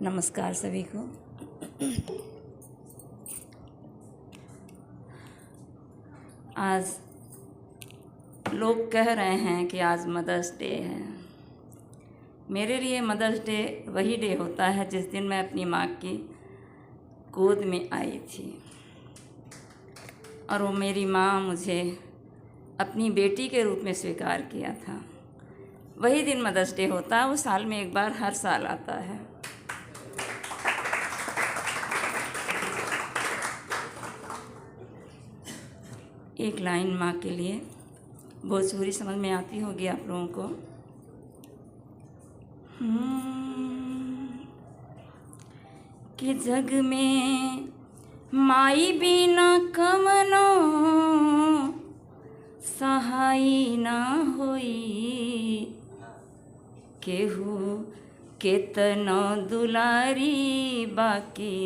नमस्कार सभी को। आज लोग कह रहे हैं कि आज मदर्स डे है। मेरे लिए मदर्स डे वही डे होता है जिस दिन मैं अपनी माँ की गोद में आई थी और वो मेरी माँ मुझे अपनी बेटी के रूप में स्वीकार किया था। वही दिन मदर्स डे होता है। वो साल में एक बार हर साल आता है। एक लाइन माँ के लिए, भोजपुरी समझ में आती होगी आप लोगों को। कि जग में माई बिना कमनो सहाई ना होई, केहू केतनो दुलारी बाकी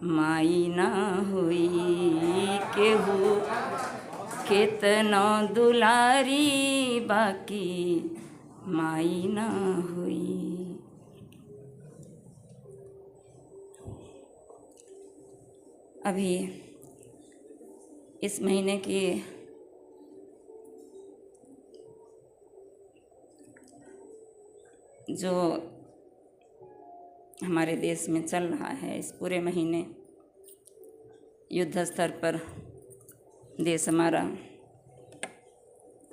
माई ना होई, केहू केतनो दुलारी बाकी माई ना होई। अभी इस महीने की जो हमारे देश में चल रहा है, इस पूरे महीने युद्ध स्तर पर देश हमारा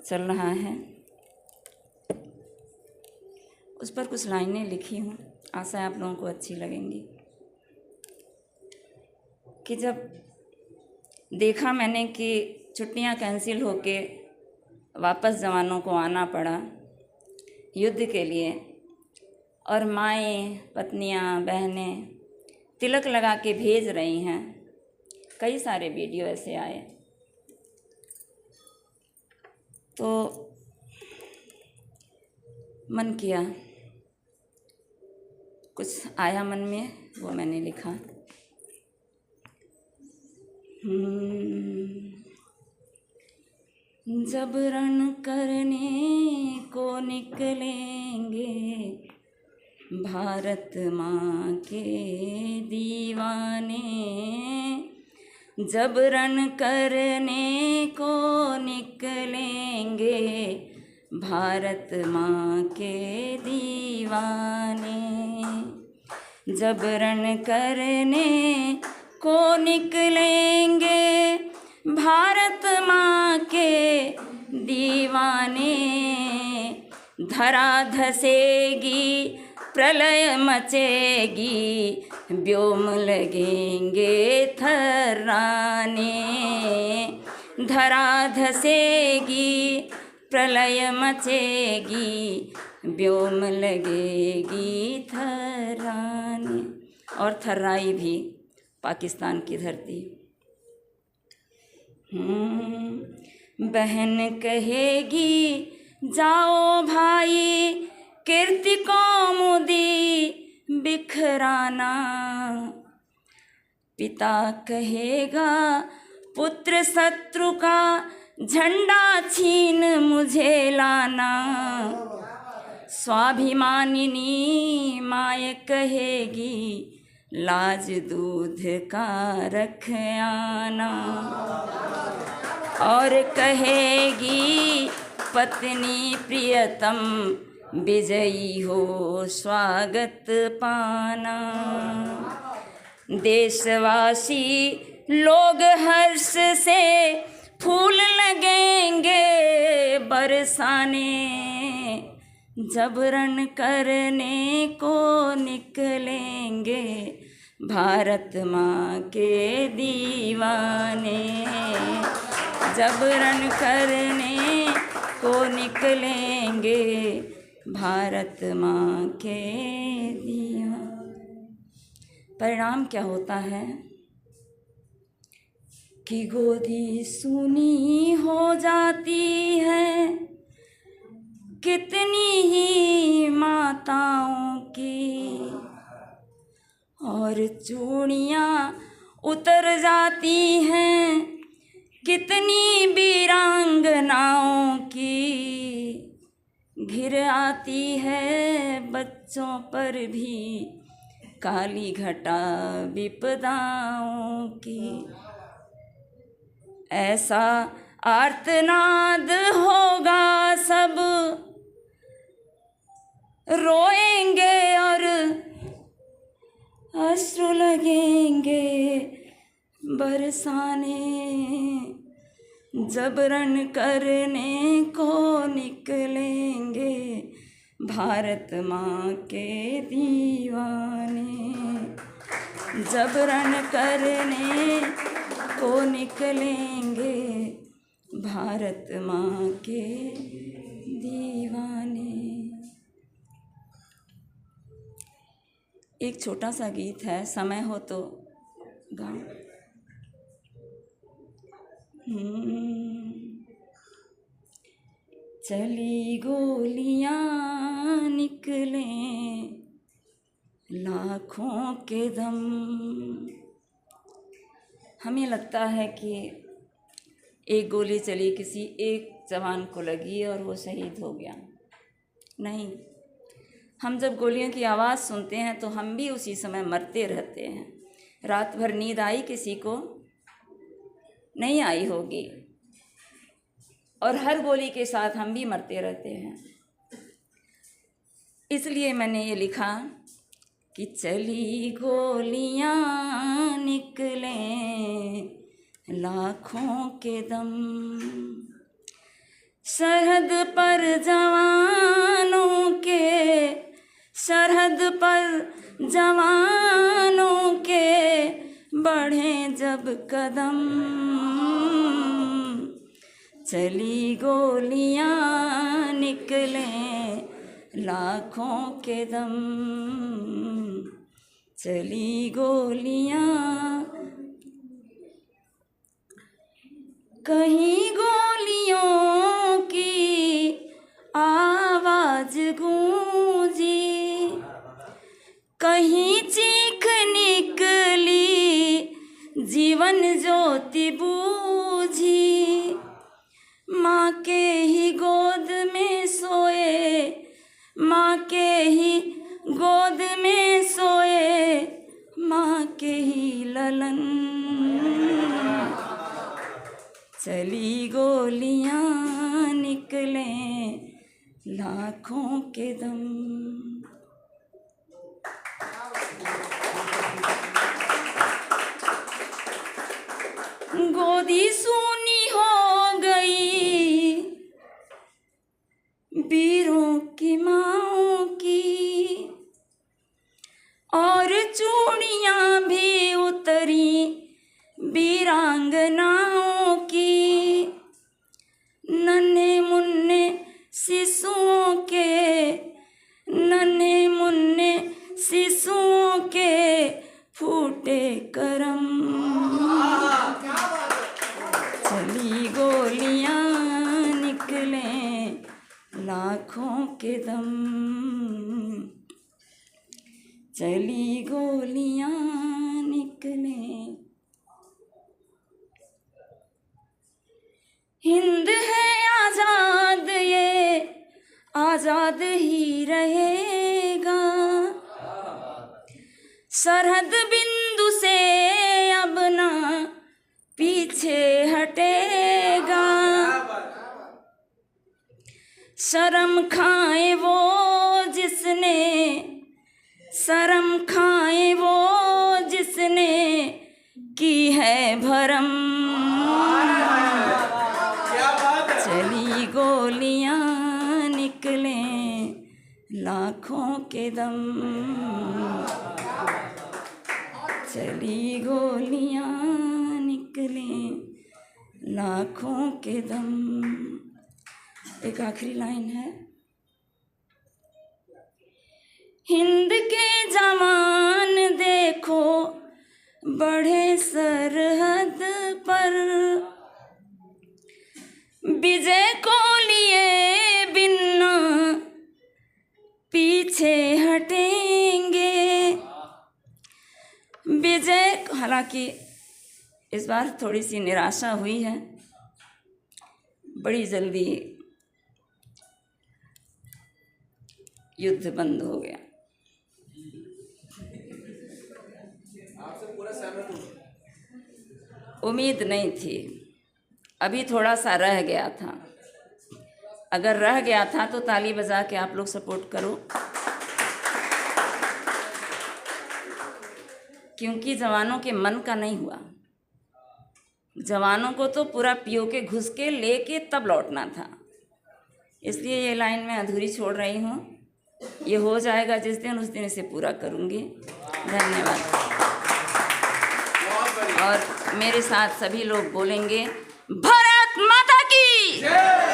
चल रहा है। उस पर कुछ लाइनें लिखी हूँ, आशा है आप लोगों को अच्छी लगेंगी। कि जब देखा मैंने कि छुट्टियाँ कैंसिल होके वापस जवानों को आना पड़ा युद्ध के लिए, और माएँ, पत्नियाँ, बहनें तिलक लगा के भेज रही हैं। कई सारे वीडियो ऐसे आए तो मन किया, कुछ आया मन में, वो मैंने लिखा। जब रण करने को निकलेंगे भारत माँ के दीवाने, जब रण करने को निकलेंगे भारत माँ के दीवाने, जब रण करने को निकलेंगे भारत माँ के दीवाने, धरा धसेगी प्रलय मचेगी व्योम लगेंगे थर्राने, धरा धसेगी प्रलय मचेगी व्योम लगेगी थर्राने। और थर्राई भी पाकिस्तान की धरती। बहन कहेगी जाओ भाई कीर्ति को मुदी बिखराना, पिता कहेगा पुत्र शत्रु का झंडा छीन मुझे लाना, स्वाभिमानिनी माय कहेगी लाज दूध का रख आना, और कहेगी पत्नी प्रियतम विजयी हो स्वागत पाना। देशवासी लोग हर्ष से फूल लगेंगे बरसाने, जब रण करने को निकलेंगे भारत माँ के दीवाने, जब रण करने को निकलेंगे भारत माँ के दीवाने। परिणाम क्या होता है कि गोदी सूनी हो जाती है कितनी ही माताओं की, और चूड़ियाँ उतर जाती हैं कितनी वीरांगनाओं की, घिर आती है बच्चों पर भी काली घटा विपदाओं की। ऐसा आर्तनाद होगा सब रोएंगे और अश्रु लगेंगे बरसाने, जबरन करने को निकलेंगे भारत माँ के दीवाने, जबरन करने को निकलेंगे भारत माँ के दीवाने। एक छोटा सा गीत है, समय हो तो गाऊं। चली गोलियां निकलें लाखों के दम। हमें लगता है कि एक गोली चली, किसी एक जवान को लगी और वो शहीद हो गया। नहीं, हम जब गोलियों की आवाज़ सुनते हैं तो हम भी उसी समय मरते रहते हैं। रात भर नींद आई किसी को? नहीं आई होगी, और हर गोली के साथ हम भी मरते रहते हैं। इसलिए मैंने ये लिखा कि चली गोलियां निकलें लाखों के दम, सरहद पर जवानों के, सरहद पर जवानों के बढ़ें जब कदम, चली गोलियां निकलें लाखों के दम, चली गोलियां। कहीं गोलियों की आवाज गूंजी, कहीं चीख निकली जीवन ज्योति बूझी, माँ के ही गोद में सोए, माँ के ही गोद में सोए, माँ के ही ललन, चली गोलियां निकलें लाखों के दम। गोदी सूनी हो गई वीरों की माँओं की, और चूड़ियाँ भी उतरी वीरांगनाओं की, नन्हे मुन्ने शिशुओं के, नन्हे मुन्ने शिशुओं के फूटे करम, चली गोलियां निकलें लाखों के दम, चली गोलियां निकलें। हिंद है आजाद, ये आजाद ही रहेगा, सरहद बिंदु से अब ना पीछे हटेगा, शर्म खाए वो जिसने, शर्म खाए वो जिसने की है भरम, चली गोलियां निकलें लाखों के दम, चली गोलियां निकलें लाखों के दम। एक आखिरी लाइन है, हिंद के जवान देखो बढ़े सरहद पर, विजय को लिए बिना पीछे हटेंगे, विजय। हालांकि इस बार थोड़ी सी निराशा हुई है, बड़ी जल्दी युद्ध बंद हो गया। आपसे पूरा सहमत हूँ। उम्मीद नहीं थी, अभी थोड़ा सा रह गया था। अगर रह गया था तो ताली बजा के आप लोग सपोर्ट करो, क्योंकि जवानों के मन का नहीं हुआ। जवानों को तो पूरा पियो के घुस के लेके तब लौटना था, इसलिए ये लाइन मैं अधूरी छोड़ रही हूँ। ये हो जाएगा जिस दिन, उस दिन इसे पूरा करूँगी। धन्यवाद। और मेरे साथ सभी लोग बोलेंगे, भारत माता की जय।